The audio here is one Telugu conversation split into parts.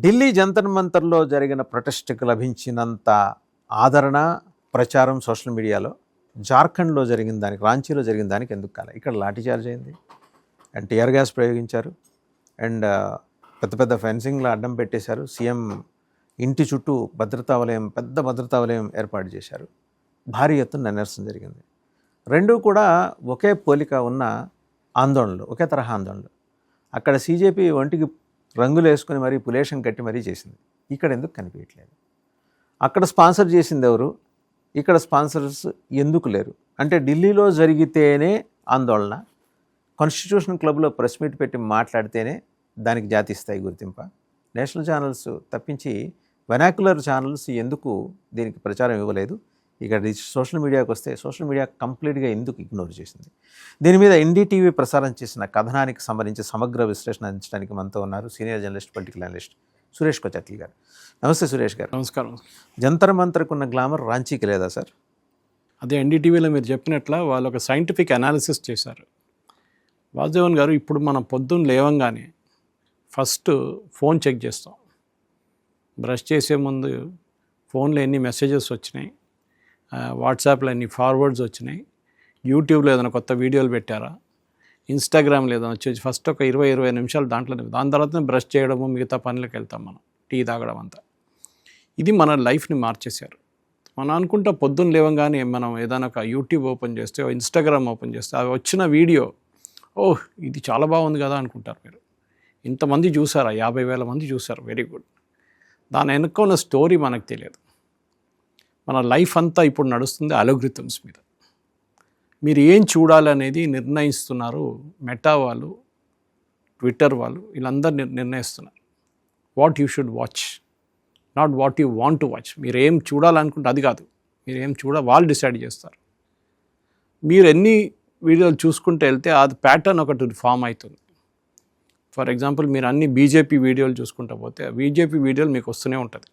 ఢిల్లీ జంతర్ మంతర్లో జరిగిన ప్రొటెస్ట్కి లభించినంత ఆదరణ ప్రచారం సోషల్ మీడియాలో జార్ఖండ్లో జరిగిన దానికి, రాంచీలో జరిగిన దానికి ఎందుకు కాలే? ఇక్కడ లాఠీచార్జ్ అయింది అండ్ టియర్ గ్యాస్ ప్రయోగించారు అండ్ పెద్ద పెద్ద ఫెన్సింగ్లో అడ్డం పెట్టేశారు. సీఎం ఇంటి చుట్టూ పెద్ద భద్రతా వలయం ఏర్పాటు చేశారు. భారీ ఎత్తున నిరసన జరిగింది. రెండూ కూడా ఒకే పోలిక ఉన్న ఆందోళనలు, ఒకే తరహా ఆందోళనలు. అక్కడ సీజేపీ ఒంటికి రంగులు వేసుకుని మరీ పులేషన్ కట్టి మరీ చేసింది. ఇక్కడ ఎందుకు కనిపించట్లేదు? అక్కడ స్పాన్సర్ చేసింది ఎవరు? ఇక్కడ స్పాన్సర్స్ ఎందుకు లేరు? అంటే ఢిల్లీలో జరిగితేనే ఆందోళన, కాన్స్టిట్యూషన్ క్లబ్లో ప్రెస్ మీట్ పెట్టి మాట్లాడితేనే దానికి జాతీయ స్థాయి గుర్తింప. నేషనల్ ఛానల్స్ తప్పించి వెనాకులర్ ఛానల్స్ ఎందుకు దీనికి ప్రచారం ఇవ్వలేదు? ఇక సోషల్ మీడియాకి వస్తే సోషల్ మీడియా కంప్లీట్గా ఎందుకు ఇగ్నోర్ చేసింది? దీని మీద ఎన్డీటీవీ ప్రసారం చేసిన కథనానికి సంబంధించి సమగ్ర విశ్లేషణ అందించడానికి మనతో ఉన్నారు senior journalist, political analyst Suresh Kochatli గారు. నమస్తే సురేష్ గారు. నమస్కారం. జంతర్ మంతర్కు ఉన్న గ్లామర్ రాంచీకి లేదా సార్? అదే ఎన్డీటీవీలో మీరు చెప్పినట్ల వాళ్ళు ఒక సైంటిఫిక్ అనాలిసిస్ చేశారు. వాసుదేవన్ గారు, ఇప్పుడు మనం పొద్దున్న లేవంగానే ఫస్ట్ ఫోన్ చెక్ చేస్తాం. బ్రష్ చేసే ముందు ఫోన్లో ఎన్ని మెసేజెస్ వచ్చినాయి, వాట్సాప్లో ఎన్ని ఫార్వర్డ్స్ వచ్చినాయి, యూట్యూబ్లో ఏదైనా కొత్త వీడియోలు పెట్టారా, ఇన్స్టాగ్రామ్లో ఏదైనా వచ్చి ఫస్ట్ ఒక 20-20 నిమిషాలు దాంట్లోనే. దాని తర్వాత బ్రష్ చేయడము, మిగతా పనులకు వెళ్తాం, మనం టీ తాగడం అంతా. ఇది మన లైఫ్ని మార్చేశారు. మనం అనుకుంటా పొద్దున్న లేవంగానే మనం ఏదైనా ఒక యూట్యూబ్ ఓపెన్ చేస్తే, ఇన్స్టాగ్రామ్ ఓపెన్ చేస్తే అవి వచ్చిన వీడియో, ఓహ్ ఇది చాలా బాగుంది కదా అనుకుంటారు. మీరు ఇంతమంది చూసారా? 50,000 మంది చూసారు, వెరీ గుడ్. దాని వెనుక ఉన్న స్టోరీ మనకు తెలియదు. మన లైఫ్ అంతా ఇప్పుడు నడుస్తుంది అల్గోరిథమ్స్ మీద. మీరు ఏం చూడాలనేది నిర్ణయిస్తున్నారు మెటా వాళ్ళు, ట్విట్టర్ వాళ్ళు, వీళ్ళందరూ నిర్ణయిస్తున్నారు. What you should watch, not what you want to watch. మీరు ఏం చూడాలనుకుంటే అది కాదు, మీరు ఏం వాళ్ళు డిసైడ్ చేస్తారు. మీరు ఎన్ని వీడియోలు చూసుకుంటూ వెళ్తే అది ప్యాటర్న్ ఒకటి ఫామ్ అవుతుంది. ఫర్ ఎగ్జాంపుల్, మీరు అన్ని బీజేపీ వీడియోలు చూసుకుంటూ పోతే బీజేపీ వీడియోలు మీకు వస్తూనే ఉంటుంది.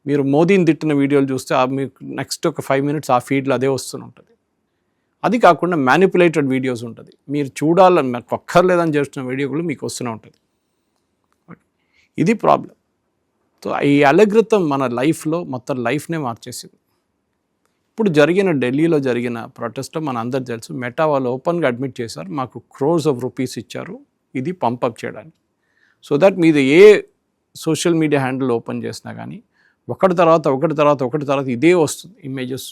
మీరు మోదీని తిట్టిన వీడియోలు చూస్తే మీకు నెక్స్ట్ ఒక 5 minutes ఆ ఫీడ్లో అదే వస్తూనే ఉంటుంది. అది కాకుండా మ్యానిపులేటెడ్ వీడియోస్ ఉంటుంది. మీరు చూడాలని మీకు ఒక్కర్లేదని చేస్తున్న వీడియో కూడా మీకు వస్తూనే ఉంటుంది. ఇది ప్రాబ్లం. సో ఈ అల్గోరిథం మన లైఫ్లో మొత్తం లైఫ్నే మార్చేసింది. ఇప్పుడు ఢిల్లీలో జరిగిన ప్రొటెస్ట్లో మన అందరు తెలుసు, మెటా వాళ్ళు ఓపెన్గా అడ్మిట్ చేశారు, మాకు crores of rupees ఇచ్చారు ఇది పంపప్ చేయడానికి. సో దట్ మీద ఏ సోషల్ మీడియా హ్యాండిల్ ఓపెన్ చేసినా కానీ ఒకటి తర్వాత ఇదే వస్తుంది ఇమేజెస్.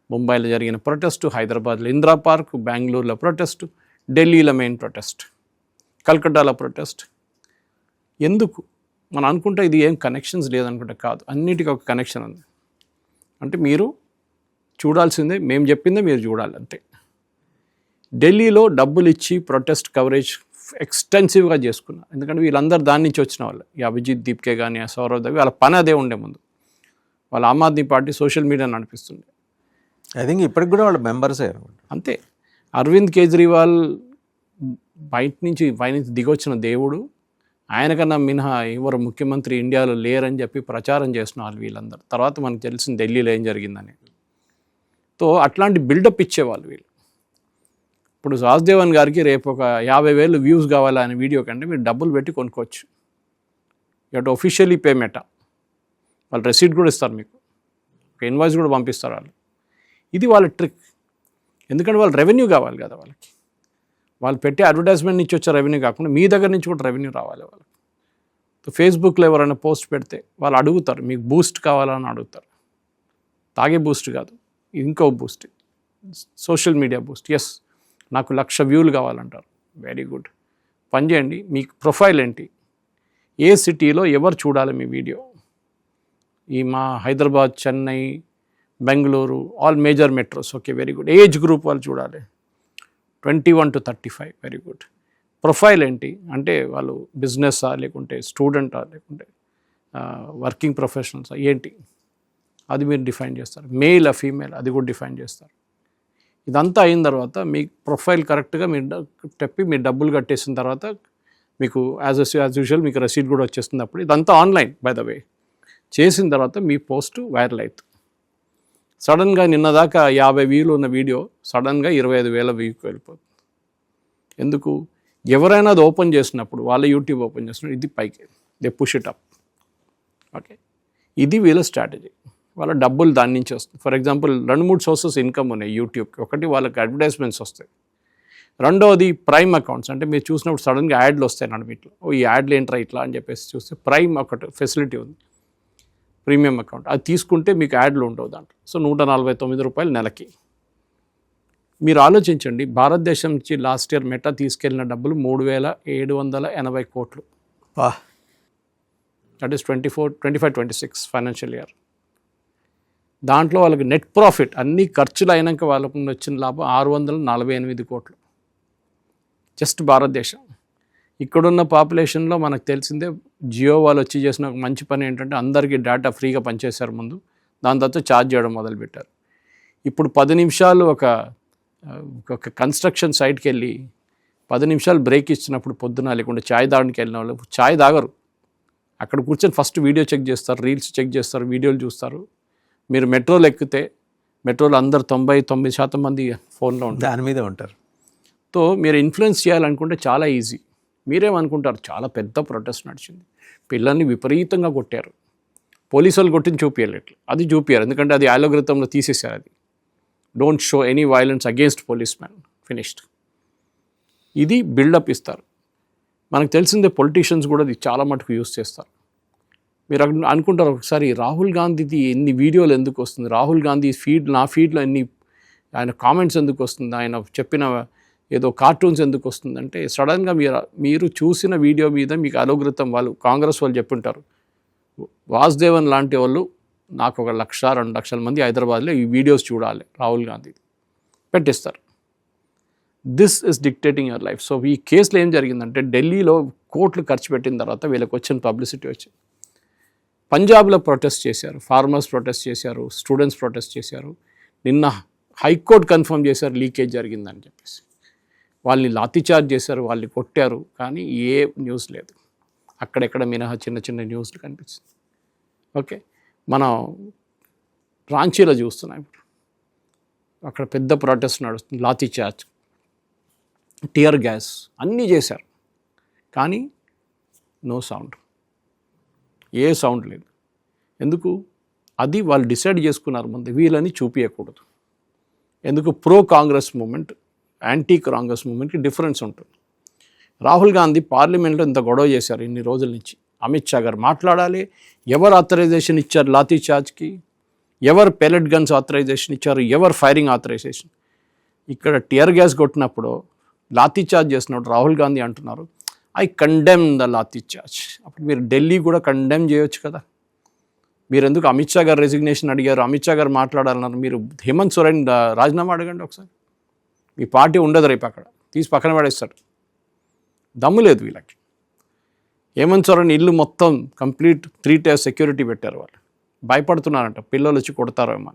ముంబైలో జరిగిన ప్రొటెస్ట్, హైదరాబాద్లో ఇందిరా పార్క్, బెంగళూరులో ప్రొటెస్ట్, ఢిల్లీలో మెయిన్ ప్రొటెస్ట్, కల్కట్టాలో ప్రొటెస్ట్. ఎందుకు మనం అనుకుంటే ఇది ఏం కనెక్షన్స్ లేదనుకుంటే కాదు, అన్నిటికీ ఒక కనెక్షన్ ఉంది. అంటే మీరు చూడాల్సిందే, మేము చెప్పిందే మీరు చూడాలి అంతే. ఢిల్లీలో డబ్బులు ఇచ్చి ప్రొటెస్ట్ కవరేజ్ ఎక్స్టెన్సివ్గా చేసుకున్నారు. ఎందుకంటే వీళ్ళందరూ దాని నుంచి వచ్చిన వాళ్ళు, ఈ అభిజిత్ దీప్కే కానీ సౌరవ్ దవి, వాళ్ళ పని అదే ఉండే. ముందు వాళ్ళ Aam Aadmi party social media నడిపిస్తుండే. ఐ థింక్ ఇప్పటికి కూడా వాళ్ళ మెంబర్సే అంతే. అరవింద్ కేజ్రీవాల్ పై నుంచి దిగొచ్చిన దేవుడు, ఆయనకన్నా మినహా ఎవరు ముఖ్యమంత్రి ఇండియాలో లేరని చెప్పి ప్రచారం చేస్తున్న వాళ్ళు వీళ్ళందరూ. తర్వాత మనకు తెలిసింది ఢిల్లీలో ఏం జరిగిందని. సో అట్లాంటి బిల్డప్ ఇచ్చేవాళ్ళు వీళ్ళు. ఇప్పుడు వాసుదేవన్ గారికి రేపు ఒక 50,000 వ్యూస్ కావాలనే వీడియో కంటే మీరు డబ్బులు పెట్టి కొనుక్కోవచ్చు. You to officially pay meta. వాళ్ళు రెసీట్ కూడా ఇస్తారు, మీకు ఒక ఇన్వాయిస్ కూడా పంపిస్తారు వాళ్ళు. ఇది వాళ్ళ ట్రిక్. ఎందుకంటే వాళ్ళు రెవెన్యూ కావాలి కదా వాళ్ళకి. వాళ్ళు పెట్టే అడ్వర్టైజ్మెంట్ నుంచి వచ్చే రెవెన్యూ కాకుండా మీ దగ్గర నుంచి కూడా రెవెన్యూ రావాలి వాళ్ళకి. ఫేస్బుక్లో ఎవరైనా పోస్ట్ పెడితే వాళ్ళు అడుగుతారు, మీకు బూస్ట్ కావాలని అడుగుతారు. తాగే బూస్ట్ కాదు, ఇంకో boost, social media boost. Yes, నాకు 1,00,000 వ్యూలు కావాలంటారు. వెరీ గుడ్, పని చేయండి. మీకు ప్రొఫైల్ ఏంటి, ఏ సిటీలో ఎవరు చూడాలి మీ వీడియో? ఈ మా Hyderabad, Chennai, Bengaluru, all major metros. Okay, very good. Age group వాళ్ళు చూడాలి, 21 to 35. Very good. ప్రొఫైల్ ఏంటి అంటే వాళ్ళు బిజినెస్సా, లేకుంటే స్టూడెంటా, లేకుంటే వర్కింగ్ ప్రొఫెషనల్సా, ఏంటి అది మీరు డిఫైన్ చేస్తారు. మెయిల్ ఫీమేల్ అది కూడా డిఫైన్ చేస్తారు. ఇదంతా అయిన తర్వాత మీ ప్రొఫైల్ కరెక్ట్గా మీరు డబ్బులు కట్టేసిన తర్వాత మీకు యాజ్ యూజువల్ మీకు రసీట్ కూడా వచ్చేస్తుంది. అప్పుడు ఇదంతా ఆన్లైన్ బై ద వే చేసిన తర్వాత మీ పోస్ట్ వైరల్ అవుతుంది. సడన్గా నిన్నదాకా 50 వ్యూలు ఉన్న వీడియో సడన్గా 25,000 వ్యూకి వెళ్ళిపోతుంది. ఎందుకు? ఎవరైనా అది ఓపెన్ చేసినప్పుడు, వాళ్ళ యూట్యూబ్ ఓపెన్ చేసినప్పుడు ఇది పైకి they push it up. Okay, ఇది వీళ్ళ స్ట్రాటజీ. వాళ్ళ డబ్బులు దాని నుంచి వస్తుంది. ఫర్ ఎగ్జాంపుల్ 2-3 సోర్సెస్ ఇన్కమ్ ఉన్నాయి యూట్యూబ్కి. ఒకటి వాళ్ళకి అడ్వర్టైజ్మెంట్స్ వస్తాయి, రెండోది ప్రైమ్ అకౌంట్స్. అంటే మీరు చూసినప్పుడు సడన్గా యాడ్లు వస్తాయి నడిమిట్లో, ఈ యాడ్లు ఏంట్రా ఇట్లా అని చెప్పేసి చూస్తే ప్రైమ్ ఒకటి ఫెసిలిటీ ఉంది, ప్రీమియం అకౌంట్. అది తీసుకుంటే మీకు యాడ్లు ఉండవు దాంట్లో. సో ₹149 నెలకి. మీరు ఆలోచించండి, భారతదేశం నుంచి లాస్ట్ ఇయర్ మెటా తీసుకెళ్లిన డబ్బులు 3,780 కోట్లు. That is 25-26 financial year. దాంట్లో వాళ్ళకి నెట్ ప్రాఫిట్ అన్ని ఖర్చులు అయినాక వాళ్ళకు వచ్చిన లాభం 648 కోట్లు జస్ట్ భారతదేశం. ఇక్కడున్న పాపులేషన్లో మనకు తెలిసిందే జియో వాళ్ళు వచ్చి చేసిన ఒక మంచి పని ఏంటంటే అందరికీ డేటా ఫ్రీగా పనిచేశారు ముందు, దాని తర్వాత ఛార్జ్ చేయడం మొదలుపెట్టారు. ఇప్పుడు 10 నిమిషాలు ఒక కన్స్ట్రక్షన్ సైట్కి వెళ్ళి 10 నిమిషాలు బ్రేక్ ఇచ్చినప్పుడు పొద్దున లేకుండా ఛాయ్ తాగడానికి వెళ్ళిన వాళ్ళు ఛాయ్ తాగరు, అక్కడ కూర్చొని ఫస్ట్ వీడియో చెక్ చేస్తారు, రీల్స్ చెక్ చేస్తారు, వీడియోలు చూస్తారు. మీరు మెట్రోలు ఎక్కితే మెట్రోలో అందరు 99% మంది ఫోన్లో ఉంటారు, దాని మీద ఉంటారు. తో మీరు ఇన్ఫ్లుయెన్స్ చేయాలనుకుంటే చాలా ఈజీ. మీరేమనుకుంటారు, చాలా పెద్ద ప్రొటెస్ట్ నడిచింది, పిల్లల్ని విపరీతంగా కొట్టారు, పోలీసు వాళ్ళు కొట్టింది చూపించలేదు, అది చూపించారు ఎందుకంటే అది అల్గోరిథంలో తీసేశారు. అది don't show any violence against police man, finished. ఇది బిల్డప్ ఇస్తారు. మనకు తెలిసిందే పొలిటీషియన్స్ కూడా ఇది చాలా మటుకు యూస్ చేస్తారు. మీరు అనుకుంటారు ఒకసారి, రాహుల్ గాంధీది ఎన్ని వీడియోలు ఎందుకు వస్తుంది, రాహుల్ గాంధీ నా ఫీడ్లో ఎన్ని ఆయన కామెంట్స్ ఎందుకు వస్తుంది, ఆయన చెప్పిన ఏదో కార్టూన్స్ ఎందుకు వస్తుంది అంటే, సడన్గా మీరు చూసిన వీడియో మీద మీకు అల్గోరిథం వాళ్ళు కాంగ్రెస్ వాళ్ళు చెప్పుంటారు, వాసుదేవన్ లాంటి వాళ్ళు నాకు 1-2 లక్షల మంది హైదరాబాద్లో ఈ వీడియోస్ చూడాలి రాహుల్ గాంధీ పెట్టిస్తారు. This is dictating your life. So ఈ కేసులో ఏం జరిగిందంటే, ఢిల్లీలో కోట్లు ఖర్చు పెట్టిన తర్వాత వీళ్ళకి వచ్చిన పబ్లిసిటీ వచ్చింది. పంజాబ్లో ప్రొటెస్ట్ చేశారు, ఫార్మర్స్ ప్రొటెస్ట్ చేశారు, స్టూడెంట్స్ ప్రొటెస్ట్ చేశారు. నిన్న హైకోర్టు కన్ఫర్మ్ చేశారు లీకేజ్ జరిగిందని చెప్పేసి. వాళ్ళని లాఠీచార్జ్ చేశారు, వాళ్ళని కొట్టారు, కానీ ఏ న్యూస్ లేదు. అక్కడెక్కడ మినహా చిన్న చిన్న న్యూస్లు కనిపిస్తుంది. ఓకే, మనం రాంచీలో చూస్తున్నాం ఇప్పుడు, అక్కడ పెద్ద ప్రొటెస్ట్ నడుస్తుంది, లాఠీచార్జ్, టియర్ గ్యాస్ అన్నీ చేశారు, కానీ నో సౌండ్, ఏ సౌండ్ లేదు. ఎందుకు? అది వాళ్ళు డిసైడ్ చేసుకున్నారు ముందు, వీళ్ళని చూపించకూడదు. ఎందుకు? Pro Congress movement, anti Congress మూమెంట్కి డిఫరెన్స్ ఉంటుంది. రాహుల్ గాంధీ పార్లమెంట్లో ఇంత గొడవ చేశారు ఇన్ని రోజుల నుంచి, అమిత్ షా గారు మాట్లాడాలి, ఎవరు ఆథరైజేషన్ ఇచ్చారు లాఠీ చార్జ్కి, ఎవరు పెలెట్ గన్స్ ఆథరైజేషన్ ఇచ్చారు, ఎవరు ఫైరింగ్ ఆథరైజేషన్. ఇక్కడ టియర్ గ్యాస్ కొట్టినప్పుడు లాఠీ చార్జ్ చేసినప్పుడు రాహుల్ గాంధీ అంటున్నారు, I condemn the lathi charge. అప్పుడు మీరు ఢిల్లీ కూడా కండెమ్ చేయొచ్చు కదా. మీరు ఎందుకు అమిత్ షా గారు రెసిగ్నేషన్ అడిగారు, అమిత్ షా గారు మాట్లాడాలన్నారు, మీరు హేమంత్ సోరెన్ రాజీనామా అడగండి ఒకసారి. మీ పార్టీ ఉండదు రేపు, అక్కడ తీసి పక్కన పడేస్తారు. దమ్ము లేదు వీళ్ళకి. హేమంత్ సోరెన్ ఇల్లు మొత్తం కంప్లీట్ 3 tier సెక్యూరిటీ పెట్టారు, వాళ్ళు భయపడుతున్నారంట పిల్లలు వచ్చి కొడతారో ఏమో.